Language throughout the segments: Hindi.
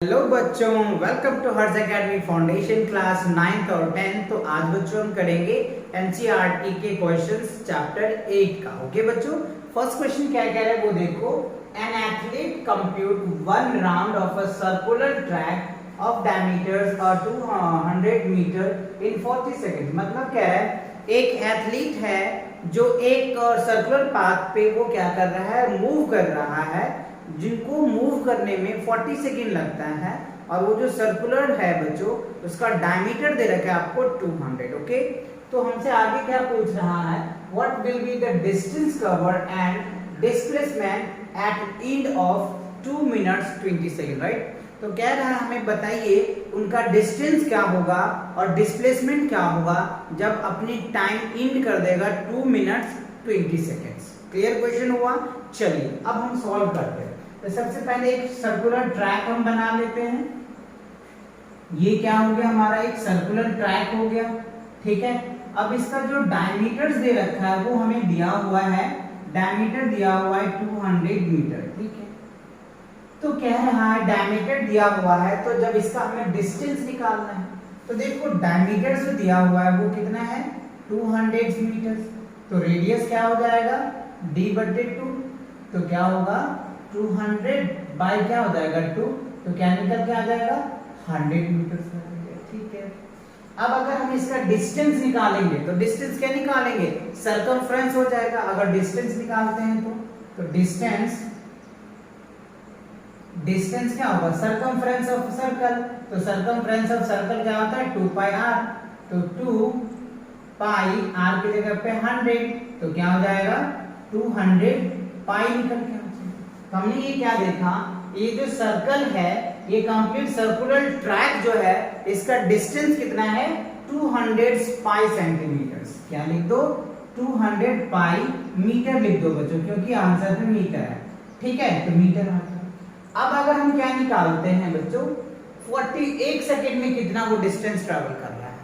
हेलो बच्चों, welcome to Harsh academy foundation class 9th और 10th। तो आज बच्चों हम करेंगे एनसीईआरटी के क्वेश्चंस चैप्टर 8 का। ओके बच्चों, फर्स्ट क्वेश्चन क्या कह रहा है वो देखो। An athlete compute one round of a circular track of diameters 200 metre in 40 second. मतलब क्या है, एक एथलीट है जो एक सर्कुलर पाथ पे वो क्या कर रहा है, मूव कर रहा है, जिनको मूव करने में 40 सेकेंड लगता है। और वो जो सर्कुलर है बच्चों, उसका डायमीटर दे रखा है आपको 200। ओके, तो हमसे आगे क्या पूछ रहा है, what will be the distance covered and displacement eight end of 2 minutes 20 second. Right, तो कह रहा है हमें बताइए उनका डिस्टेंस क्या होगा और डिस्प्लेसमेंट क्या होगा जब अपनी टाइम एंड कर देगा 2 मिनट्स 20 सेकेंड्स। क्लियर क्वेश्चन हुआ। चलिए अब हम सॉल्व करते हैं। तो सबसे पहले एक सर्कुलर ट्रैक हम बना लेते हैं। ये क्या हो गया, हमारा एक सर्कुलर ट्रैक हो गया। ठीक है, अब इसका जो डायमीटर्स दे रखा है वो हमें दिया हुआ है, डायमीटर दिया हुआ है 200 मीटर। ठीक है, तो कह रहा है डायमीटर दिया हुआ है, तो जब इसका हमें डिस्टेंस निकालना है तो देखो डायमीटर जो दिया हुआ है वो कितना है, 200 मीटर। तो रेडियस क्या हो जाएगा, d/2। तो क्या होगा, 200 बाई क्या हो जाएगा 2, तो क्या निकल के आ जाएगा 100 मीटर। ठीक है, अब अगर हम इसका डिस्टेंस निकालेंगे तो डिस्टेंस क्या निकालेंगे, सर्कमफ्रेंस हो जाएगा। अगर डिस्टेंस निकालते हैं तो डिस्टेंस क्या होगा, सर्कमफ्रेंस ऑफ सर्कल। तो सर्कमफ्रेंस ऑफ सर्कल क्या होता है, 2πr। तो 2πr की जगह पे 100, तो क्या हो जाएगा 200 पाई निकल के आ जाएगा। तो हमने ये क्या देखा, ये जो सर्कल है, ये कंप्लीट सर्कुलर ट्रैक जो है, इसका डिस्टेंस कितना है 200 पाई सेंटीमीटर। क्या लिख दो, 200 पाई मीटर लिख दो बच्चों, क्योंकि आंसर में मीटर है। ठीक है, तो मीटर आता है। अब अगर हम क्या निकालते हैं बच्चों, 41 सेकेंड में कितना वो डिस्टेंस ट्रैवल कर रहा है।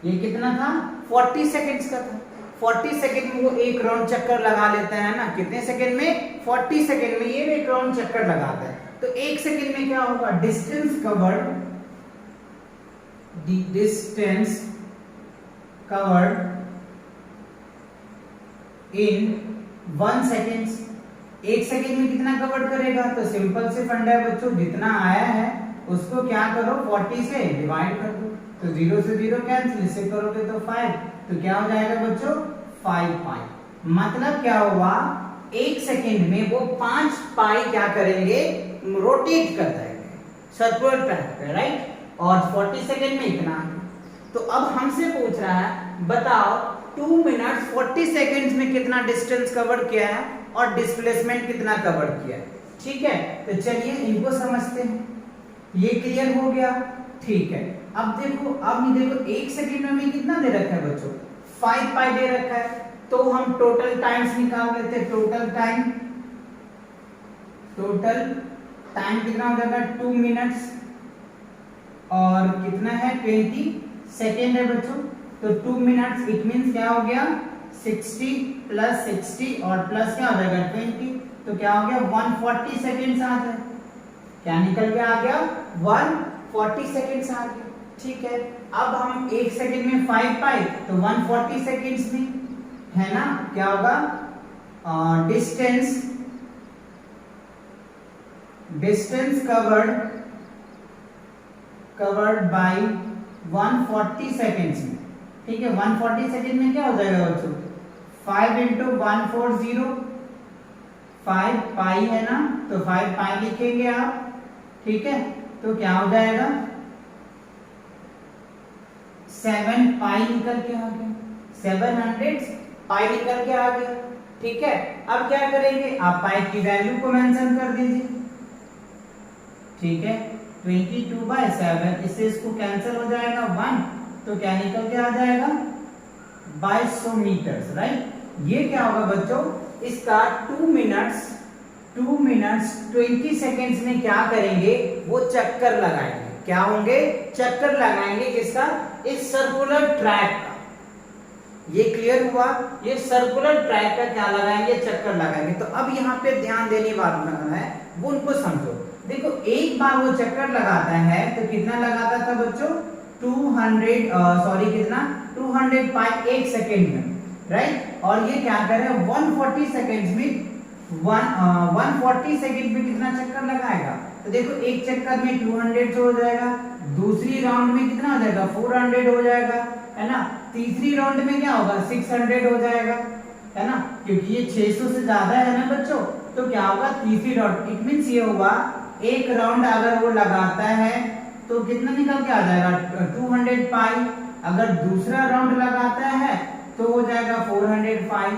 ये कितना था, 40 सेकेंड्स का था। 40 सेकेंड में वो एक राउंड चक्कर लगा लेता है ना, कितने सेकेंड में, 40 सेकेंड में ये एक राउंड चक्कर लगाता है। तो एक सेकेंड में क्या होगा, डिस्टेंस कवर्ड इन 1 सेकेंड। एक सेकेंड में कितना कवर करेगा, तो सिंपल से फंडा है बच्चों, जितना आया है उसको क्या करो 40 से डिवाइड कर दो। तो 0 से 0 कैंसिल, इससे करोगे तो 5। तो क्या हो जाएगा बच्चों, 5 पाई। मतलब क्या हुआ, एक सेकेंड में वो 5 पाई क्या करेंगे, रोटेट कर जाएंगे सर्कुलर ट्रैक पे। राइट, और 40 सेकेंड में इतना। तो अब हमसे पूछ रहा है बताओ 2 मिनट्स 40 सेकेंड्स में कितना डिस्टेंस कवर किया है और डिस्प्लेसमेंट कितना कवर किया है। ठीक है, तो चलिए इनको समझते हैं। ये क्लियर हो गया। ठीक है, अब देखो एक सेकेंड में कितना दे रखा है बच्चों, 5 पाई दे रखा है। तो हम टोटल टाइम्स निकाल लेते हैं। टोटल टाइम कितना हो जाएगा, 2 मिनट्स और कितना है 20 सेकेंड है बच्चों। तो 2 मिनट्स इट मींस क्या हो गया, 60 प्लस 60 और प्लस क्या हो जाएगा 20। तो क्या हो गया 140 सेकेंड्स आ गए। क्या निकल के आ गया, 140 सेकेंड्स आ गया। ठीक है, अब हम एक सेकेंड में 5 पाई, तो 140 सेकेंड्स में है ना, क्या होगा, डिस्टेंस कवर्ड बाय 140 सेकेंड्स में। ठीक है, 140 सेकेंड में क्या हो जाएगा बच्चों, 5 इंटू 140, 5 पाई है ना, तो 5 पाई लिखेंगे आप। ठीक है, तो क्या हो जाएगा 7 पाई निकल के आ गया, 700 पाई निकल के आ गया। ठीक है, अब क्या करेंगे, आप पाई की वैल्यू को मेंशन कर दीजिए। ठीक है, 22/7, इससे इसको कैंसिल हो जाएगा 1, तो क्या निकल के आ जाएगा 2200 मीटर। राइट, ये क्या होगा बच्चों, इसका 2 मिनट्स 20 सेकेंड्स में क्या करेंगे, वो चक्कर लगाएंगे। क्या होंगे, चक्कर लगाएंगे किसका, इस सर्कुलर ट्रैक का। ये क्लियर हुआ, ये सर्कुलर ट्रैक का क्या लगाएंगे, चक्कर लगाएंगे। तो अब यहाँ पे ध्यान देने वाला है वो उनको समझो। देखो एक बार वो चक्कर लगाता है तो कितना लगाता था बच्चों, 200 कितना 200 पाई एक सेकेंड में, राइट। और ये क्या करे 140 सेकेंड में 140 सेकेंड में कितना चक्कर लगाएगा, तो देखो एक चक्कर में 200 से हो जाएगा, दूसरी राउंड में कितना हो जाएगा 400 हो जाएगा, है ना। तीसरी राउंड में क्या होगा 600 हो जाएगा, है ना, क्योंकि ये 600 से ज्यादा है ना बच्चों। तो क्या होगा तीसरी राउंड, इट मींस ये होगा एक राउंड अगर वो लगाता है तो कितना निकल के आ जाएगा 200 पाई, अगर दूसरा राउंड लगाता है तो हो जाएगा 400 पाई,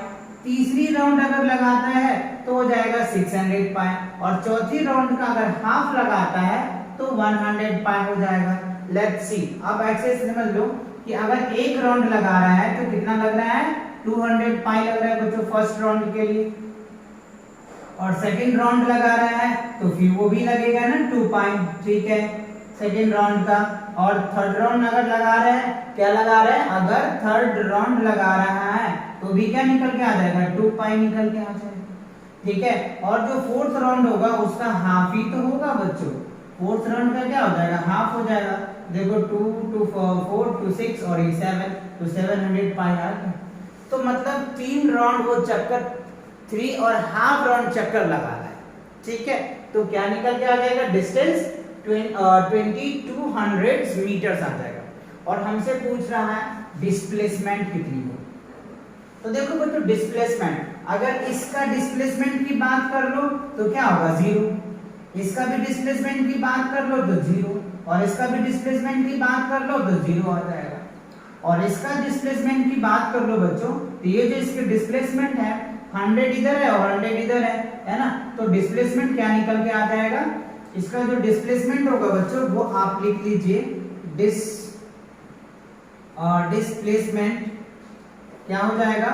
तीसरी राउंड अगर लगाता है तो हो जाएगा 600 पाई, और चौथी राउंड का अगर हाफ लगाता है तो 100 पाई हो जाएगा। लेट्स सी, अब ऐसे समझ लो कि अगर एक राउंड लगा रहा है तो कितना लग रहा है 200 पाई लग रहा है बच्चों फर्स्ट राउंड के लिए, और सेकंड राउंड लगा रहा है तो फिर वो भी लगेगा ना 2 पाई, ठीक है, सेकंड राउंड का। और थर्ड राउंड अगर लगा रहा है, क्या लगा रहा है, अगर थर्ड राउंड लगा रहा है तो भी क्या निकल के आ जाएगा 2 पाई निकल के आ जाएगा, ठीक है। और जो फोर्थ राउंड होगा उसका हाफ ही तो होगा बच्चों, फोर्थ राउंड का क्या हो जाएगा हाफ हो जाएगा, देखो 2 2 4 2 6 और 7 तो 700 पाई आ गया। तो मतलब 3 राउंड वो चक्कर 3 और हाफ राउंड चक्कर लगा रहा है, ठीक है। तो क्या निकल के आ जाएगा डिस्टेंस 2200 मीटर्स आ जाएगा। और हमसे पूछ रहा है डिस्प्लेसमेंट कितनी हो, तो देखो बच्चों डिस्प्लेसमेंट अगर इसका डिस्प्लेसमेंट की बात कर लो तो क्या होगा 0, इसका भी डिस्प्लेसमेंट की बात कर लो तो 0, और इसका भी डिस्प्लेसमेंट की बात कर लो तो 0 आ जाएगा। और इसका डिस्प्लेसमेंट की बात कर लो बच्चों तो ये जो इसके डिस्प्लेसमेंट है 100 इधर है और 100 इधर है ना, तो डिस्प्लेसमेंट क्या निकल के आ जाएगा, इसका जो डिस्प्लेसमेंट होगा बच्चों वो आप लिख लीजिए डिस्प्लेसमेंट क्या हो जाएगा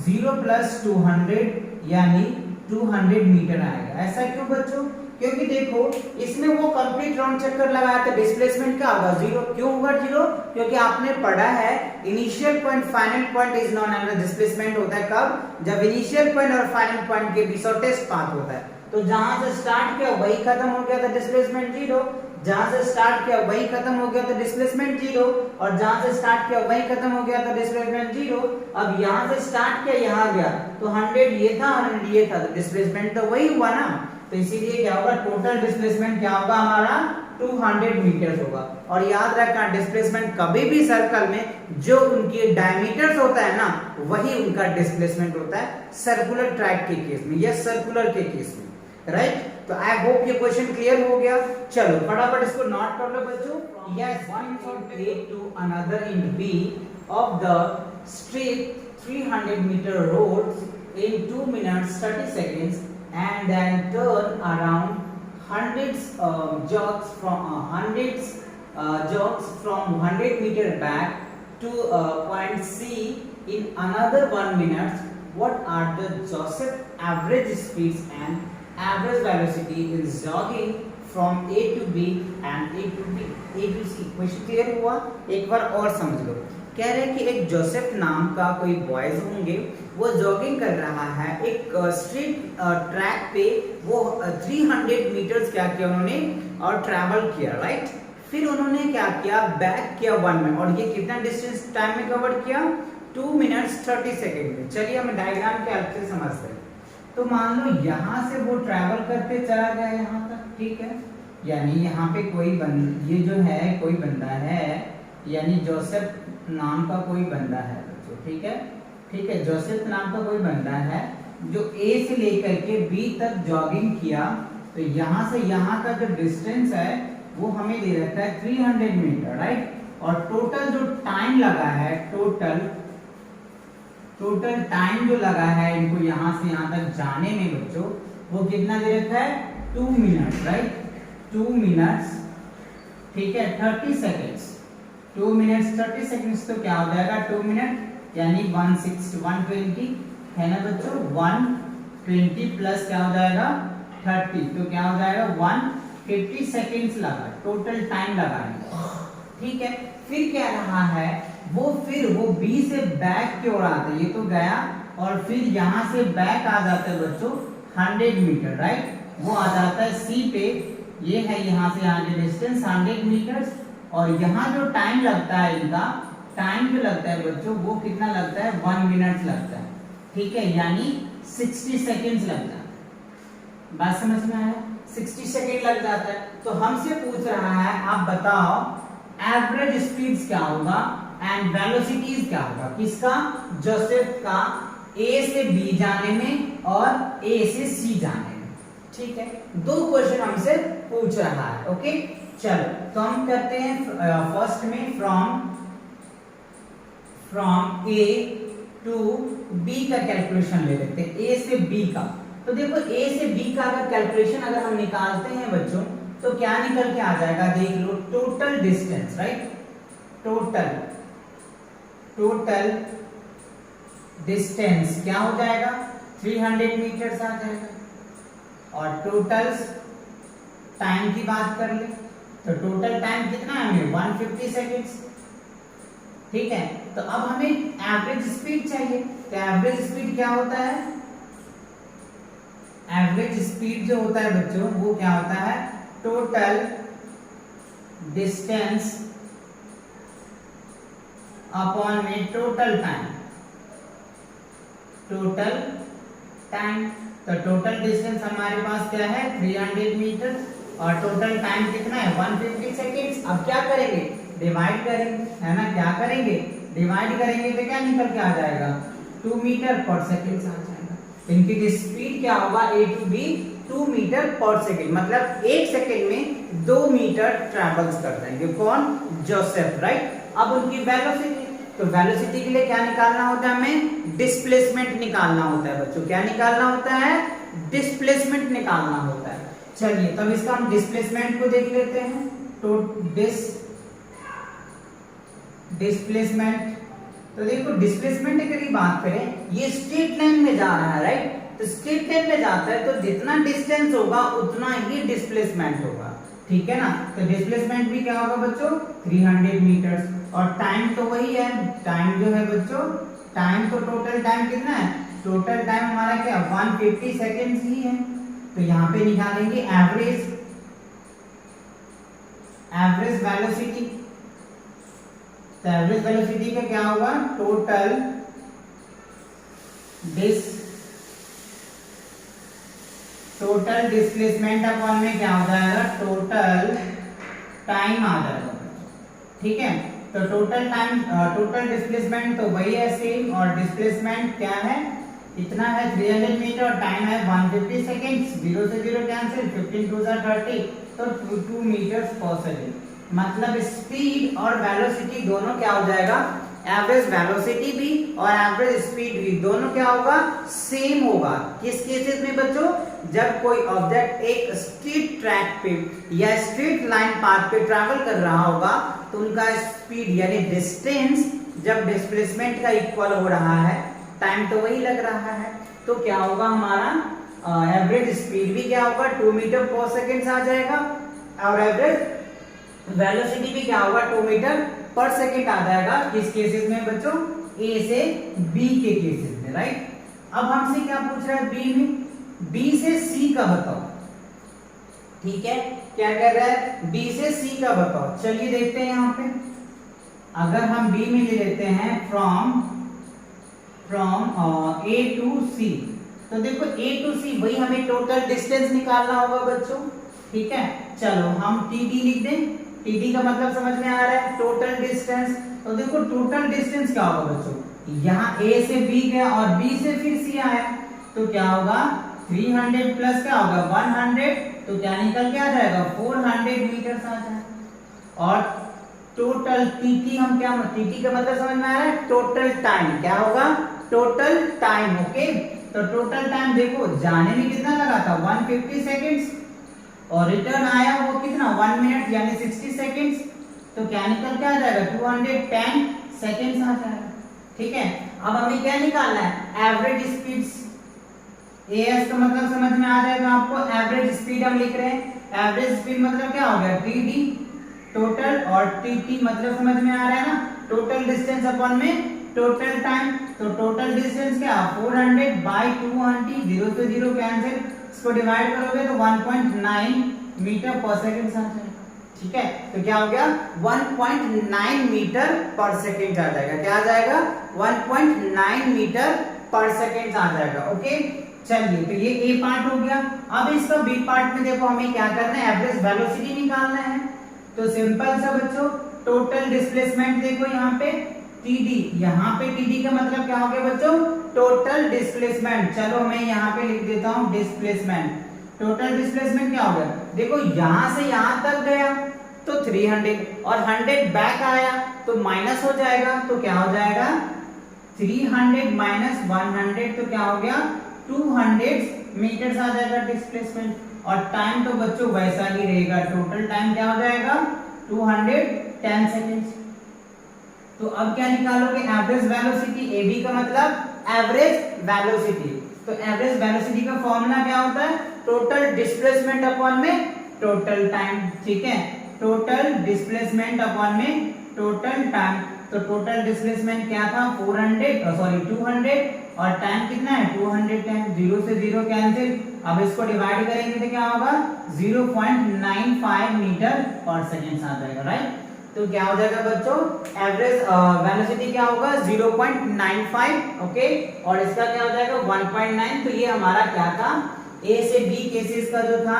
0 + 200 यानी 200 मीटर आएगा। ऐसा क्यों बच्चों, क्योंकि देखो इसमें वो कंप्लीट राउंड चक्कर लगाया तो डिस्प्लेसमेंट क्या होगा 0, क्यों होगा 0, क्योंकि आपने पढ़ा है initial point final point is known as displacement होता है कब, जब इनिशियल पॉइंट और फाइनल पॉइंट के बीच शॉर्टेस्ट पाथ होता है। तो जहां से स्टार्ट किया वही खत्म हो गया तो डिस्प्लेसमेंट 0, जहां से स्टार्ट किया वही खत्म हो गया तो डिस्प्लेसमेंट 0, और जहां से स्टार्ट किया वही खत्म हो गया तो डिस्प्लेसमेंट 0। अब यहां से स्टार्ट किया यहां गया तो 100 ये था 100 ये था तो डिस्प्लेसमेंट तो वही हुआ ना, तो इसीलिए क्या होगा टोटल डिस्प्लेसमेंट क्या होगा हमारा 200 मीटर्स होगा। और याद रखना डिस्प्लेसमेंट कभी भी सर्कल में जो उनके डायमीटर्स होता है ना वही उनका डिस्प्लेसमेंट होता है सर्कुलर ट्रैक के केस में या सर्कुलर के केस में, राइट। तो आई होप ये क्वेश्चन क्लियर हो गया। चलो फटाफट इसको नोट कर लो बच्चों। Yes, one point A to another in B of the straight 300 meter road in 2 minutes 30 seconds and then turn around hundreds jogs from 100 meter back to point C in another 1 minute. What are the Joseph average speeds and average velocity in jogging from A to B and A to C? Question clear हुआ? एक बार और समझ लो। कह रहे हैं कि एक जोसेफ नाम का कोई बॉयज होंगे, वो जॉगिंग कर रहा है एक स्ट्रीट ट्रैक पे, वो 300 मीटर्स क्या किया उन्होंने और ट्रैवल किया, राइट। फिर उन्होंने क्या किया बैक किया 1 मिनट, और ये कितना डिस्टेंस टाइम में कवर किया 2 मिनट्स 30 सेकेंड में। चलिए हम डायग्राम के हेल्प से समझते हैं। तो मान लो यहाँ से वो ट्रैवल करते चला गया यहाँ तक, ठीक है, यानी यहाँ पे कोई ये जो है कोई बंदा है, यानी जोसेफ नाम का कोई बंदा है बच्चों, ठीक है, ठीक है, जोसेफ नाम का कोई बंदा है जो A से लेकर के B तक जॉगिंग किया। तो यहाँ से यहाँ का जो डिस्टेंस है वो हमें दे रखा है 300 मीटर, राइट। और टोटल जो टाइम लगा है, टोटल टाइम जो लगा है इनको यहाँ से यहाँ तक जाने में बच्चों वो कितना दे रखा है 2 मिनट, राइट, 2 मिनट्स, ठीक है, 30 सेकेंड्स, 2 मिनट्स 30 सेकेंड्स। तो क्या हो जाएगा 2 मिनट यानी 120 है ना बच्चों, 120 प्लस क्या हो जाएगा 30, तो क्या हो जाएगा 150 सेकेंड्स लगा टोटल टाइम लगाने, ठीक है। फिर क्या रहा है वो B से बैक की ओर आता है, ये तो गया, और फिर यहाँ से बैक आ जाता है बच्चों 100 मीटर, राइट, वो आ जाता है C पे ये है यहाँ से यहाँ के डिस्टेंस 100 मीटर्स, और यहाँ जो टाइम लगता है इनका, टाइम जो लगता है बच्चों वो कितना लगता है, 1 मिनट लगता है, ठीक है, यानी 60 सेकेंड्स लगता है। बात समझ में आया, 60 सेकेंड लग जाता है। तो हमसे पूछ रहा है आप बताओ एवरेज स्पीड क्या होगा एंड वेलोसिटीज क्या होगा, किसका, जोसेफ का, ए से बी जाने में और ए से सी जाने में, ठीक है। दो क्वेश्चन हमसे पूछ रहा है, ओके। चलो तो हम करते हैं फर्स्ट में फ्रॉम ए टू बी का कैलकुलेशन ले लेते हैं, ए से बी का। तो देखो ए से बी का अगर कैलकुलेशन अगर हम निकालते हैं बच्चों तो क्या निकल के आ जाएगा, देख लो, total distance, right, total distance क्या हो जाएगा, 300 मीटर्स आ जाएगा। और टोटल टाइम की बात कर ले तो टोटल टाइम कितना है हमें, 150 सेकेंड्स, ठीक है। तो अब हमें एवरेज स्पीड चाहिए, तो एवरेज स्पीड क्या होता है, एवरेज स्पीड जो होता है बच्चों वो क्या होता है, टोटल डिस्टेंस अपॉन में टोटल टाइम। तो टोटल डिस्टेंस हमारे पास क्या है, 300 मीटर, और टोटल टाइम कितना है, 150 सेकेंड्स। अब क्या करेंगे, डिवाइड करेंगे, है ना, क्या करेंगे, डिवाइड करेंगे तो क्या निकल के आ जाएगा, 2 मीटर पर सेकेंड आ जाएगा। इनकी स्पीड क्या होगा, ए टू बी 2 मीटर पर सेकेंड, मतलब 1 सेकेंड में 2 मीटर ट्रेवल्स करते हैं, कौन, जोसेफ, राइट। अब उनकी वेलोसिटी, तो वेलोसिटी के लिए क्या निकालना होता है, हमें डिस्प्लेसमेंट निकालना होता है बच्चों, क्या निकालना होता है, डिस्प्लेसमेंट निकालना होता है। चलिए तब इसका हम डिस्प्लेसमेंट को देख लेते हैं। तो डिस्प्लेसमेंट, तो देखो डिस्प्लेसमेंट की अगर बात करें, ये स्ट्रेट लाइन में जा रहा है, राइट, तो स्ट्रेट लाइन में जाता है तो जितना डिस्टेंस होगा उतना ही डिस्प्लेसमेंट होगा, ठीक है ना। तो डिस्प्लेसमेंट भी क्या होगा बच्चों, 300 मीटर्स, और टाइम तो वही है, टाइम जो है बच्चों, टाइम तो टोटल टाइम कितना है, टोटल टाइम हमारा क्या 150 सेकेंड्स ही है। तो यहाँ पे निकालेंगे एवरेज वेलोसिटी। तो एवरेज वेलोसिटी का क्या होगा, टोटल डिस्प्लेसमेंट अपॉन में क्या हो जाएगा, टोटल टाइम आ जाएगा, ठीक है। तो टोटल टाइम, टोटल डिस्प्लेसमेंट तो वही है सेम, और डिस्प्लेसमेंट क्या है, इतना है 300 मीटर, और टाइम है 150 सेकेंड्स, 0 से 0 कैंसिल, 15 2 30, तो 2 मीटर्स पर सेकेंड। मतलब स्पीड और वेलोसिटी दोनों क्या हो जाएगा, एवरेज वेलोसिटी भी और एवरेज स्पीड भी दोनों क्या होगा, सेम होगा। किस केसेस में बच्चों, जब कोई ऑब्जेक्ट एक स्ट्रेट ट्रैक पे या स्ट्रेट लाइन पाथ पे ट्रैवल कर रहा होगा तो उनका स्पीड यानी डिस्टेंस जब डिस्प्लेसमेंट का इक्वल हो रहा है, टाइम तो वही लग रहा है, तो क्या होगा हमारा एवरेज स्पीड भी क्या होगा, 2 मीटर पर सेकेंड आ जाएगा, और एवरेज वेलोसिटी भी क्या होगा, 2 मीटर पर सेकेंड आ जाएगा। किस केसेस में बच्चों, ए से बी के केसेस में, राइट। अब हमसे क्या पूछ रहा है, बी में, बी से सी का बताओ, ठीक है, क्या कह रहा है, बी से सी का बताओ। चलिए देखते हैं यहाँ पे, अगर हम बी में ले लेते हैं फ्रॉम ए टू सी, तो देखो ए टू सी वही हमें टोटल डिस्टेंस निकालना होगा बच्चों, ठीक है। चलो हम टीडी लिख दें, टीडी का मतलब समझ में आ रहा है, टोटल डिस्टेंस। तो देखो टोटल डिस्टेंस क्या होगा बच्चों, यहाँ ए से बी गया और बी से फिर सी आया, तो क्या होगा, 300 प्लस क्या होगा 100, तो क्या निकल के आ जाएगा, 400 मीटर आ जाएगा। और टोटल टीटी, हम क्या, टीटी का मतलब समझ में आ रहा है, टोटल टाइम क्या होगा, टोटल टाइम, ओके। तो टोटल टाइम देखो, जाने में कितना लगा था, 150 सेकेंड्स, और रिटर्न आया वो कितना, 1 मिनट यानी 60 सेकेंड्स, तो क्या निकल के आ जाएगा, 210 सेकेंड्स आ जाएगा, ठीक है। अब हमें क्या निकालना है, एवरेज स्पीड्स, एएस का मतलब समझ में आ जाएगा आपको, एवरेज स्पीड हम लिख रहे हैं, एवरेज स्पीड मतलब क्या हो गया, टीडी टोटल, और टीटी मतलब समझ में आ रहा है ना, टोटल डिस्टेंस अपॉन में टोटल टाइम। तो टोटल डिस्टेंस क्या, 400 बाई 200, 0 से 0 कैंसिल, इसको डिवाइड करोगे तो 1.9 मीटर पर सेकंड आ जाएगा। ठीक है, तो क्या हो गया 1.9 मीटर पर सेकंड आ जाएगा। क्या आ जाएगा 1.9 मीटर पर सेकंड आ जाएगा। ओके, चलिए तो ये ए पार्ट हो गया। अब इसका बी पार्ट में देखो हमें क्या करना है, एवरेज वेलोसिटी निकालना है। तो सिंपल सा बच्चों, टोटल डिस्प्लेसमेंट देखो यहाँ पे टीडी, यहाँ पे टीडी का मतलब क्या हो गया बच्चों, टोटल डिस्प्लेसमेंट। चलो मैं यहाँ पे लिख देता हूँ डिस्प्लेसमेंट। टोटल डिस्प्लेसमेंट क्या होगा, देखो यहां से यहां तक गया तो 300 और 100 बैक आया तो माइनस हो जाएगा, तो क्या हो जाएगा 300 माइनस 100, तो क्या हो गया 200 मीटर्स आ जाएगा डिस्प्लेसमेंट। और टाइम तो बच्चों वैसा ही रहेगा, टोटल टाइम क्या हो जाएगा 210 सेकेंड्स। तो अब क्या निकालोगे, एवरेज वेलोसिटी, एबी का मतलब एवरेज वेलोसिटी। तो एवरेज वेलोसिटी का फॉर्मूला क्या होता है, टोटल डिस्प्लेसमेंट अपॉन में टोटल टाइम। ठीक है, टोटल डिस्प्लेसमेंट अपॉन में टोटल टाइम। तो टोटल डिस्प्लेसमेंट क्या था 200 और टाइम कितना है 210, 0 से 0 कैंसिल। अब इसको डिवाइड करेंगे तो क्या होगा 0.95 मीटर पर सेकेंड आ जाएगा। राइट, तो क्या हो जाएगा बच्चों, एवरेज वेलोसिटी क्या होगा 0.95। ओके, और इसका क्या हो जाएगा 1.9। तो ये हमारा क्या था, ए से बी केसेस का जो था,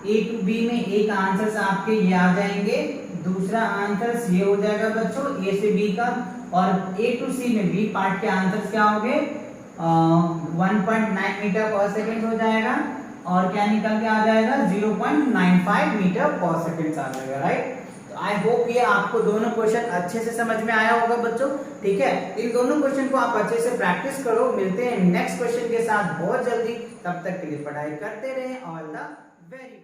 ए टू बी में एक आंसर आपके ये आ जाएंगे, दूसरा आंसर ये हो जाएगा बच्चों ए से बी का, और ए टू सी में बी पार्ट के आंसर क्या होंगे 1.9 मीटर पर सेकेंड हो जाएगा, और क्या निकल के आ जाएगा 0.95 मीटर पर सेकेंड आ जाएगा। राइट, तो आई होप ये आपको दोनों क्वेश्चन अच्छे से समझ में आया होगा बच्चों। ठीक है, इन दोनों क्वेश्चन को आप अच्छे से प्रैक्टिस करो। मिलते हैं नेक्स्ट क्वेश्चन के साथ बहुत जल्दी, तब तक के लिए पढ़ाई करते रहें। All the very